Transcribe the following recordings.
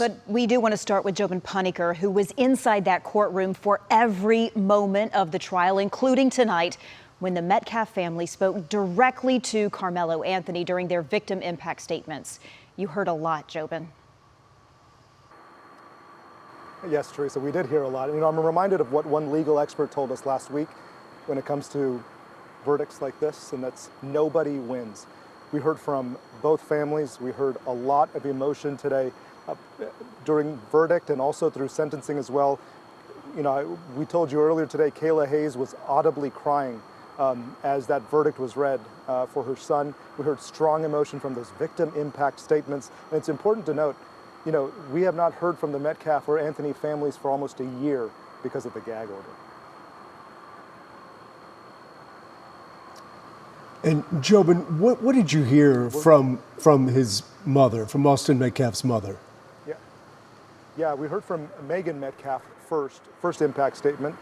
But we do want to start with Jobin Panicker, who was inside that courtroom for every moment of the trial, including tonight, when the Metcalf family spoke directly to Karmelo Anthony during their victim impact statements. You heard a lot, Jobin. Yes, Teresa, we did hear a lot. I'm reminded of what one legal expert told us last week when it comes to verdicts like this, and that's nobody wins. We heard from both families. We heard a lot of emotion today during verdict and also through sentencing as well. We told you earlier today, Kayla Hayes was audibly crying as that verdict was read for her son. We heard strong emotion from those victim impact statements. And it's important to note, we have not heard from the Metcalf or Anthony families for almost a year because of the gag order. And Jobin, what did you hear from his mother, from Austin Metcalf's mother? Yeah, we heard from Megan Metcalf first impact statement.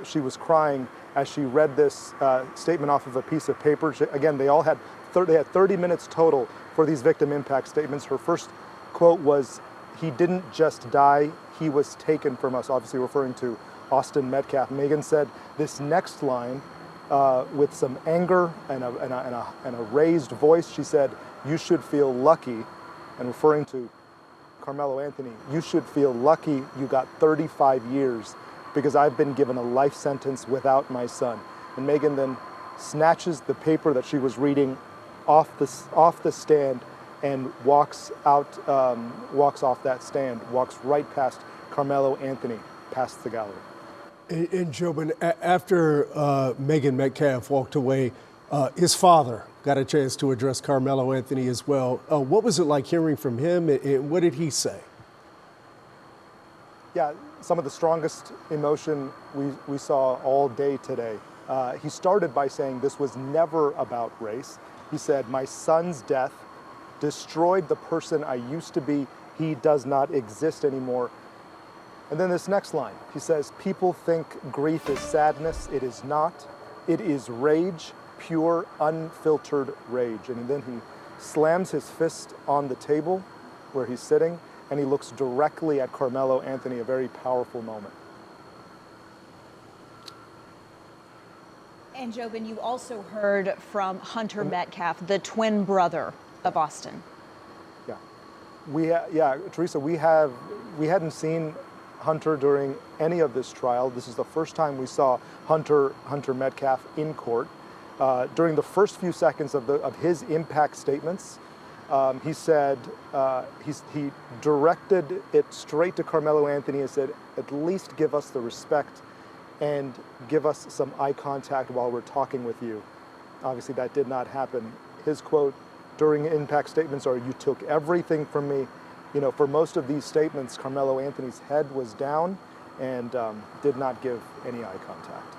She was crying as she read this statement off of a piece of paper. Again, they had 30 minutes total for these victim impact statements. Her first quote was, "He didn't just die, he was taken from us," obviously referring to Austin Metcalf. Megan said this next line with some anger and a raised voice. She said, "You should feel lucky," and referring to Karmelo Anthony, "You should feel lucky you got 35 years because I've been given a life sentence without my son." And Megan then snatches the paper that she was reading off the stand and walks off that stand, walks right past Karmelo Anthony, past the gallery. And Jobin, after Megan Metcalf walked away, his father got a chance to address Karmelo Anthony as well. What was it like hearing from him, and what did he say? Yeah, some of the strongest emotion we saw all day today. He started by saying this was never about race. He said, "My son's death destroyed the person I used to be. He does not exist anymore." And then this next line, he says, "People think grief is sadness. It is not. It is rage, pure, unfiltered rage." And then he slams his fist on the table where he's sitting, and he looks directly at Karmelo Anthony, a very powerful moment. And Jobin, you also heard from Hunter Metcalf, the twin brother of Austin. Teresa, we hadn't seen Hunter during any of this trial. This is the first time we saw Hunter Metcalf in court. During the first few seconds of his impact statements, he said he directed it straight to Karmelo Anthony and said, "At least give us the respect and give us some eye contact while we're talking with you." Obviously, that did not happen. His quote during impact statements are, "You took everything from me." For most of these statements, Karmelo Anthony's head was down and did not give any eye contact.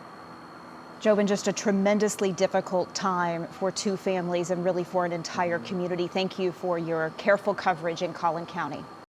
Jobin, just a tremendously difficult time for two families and really for an entire community. Thank you for your careful coverage in Collin County.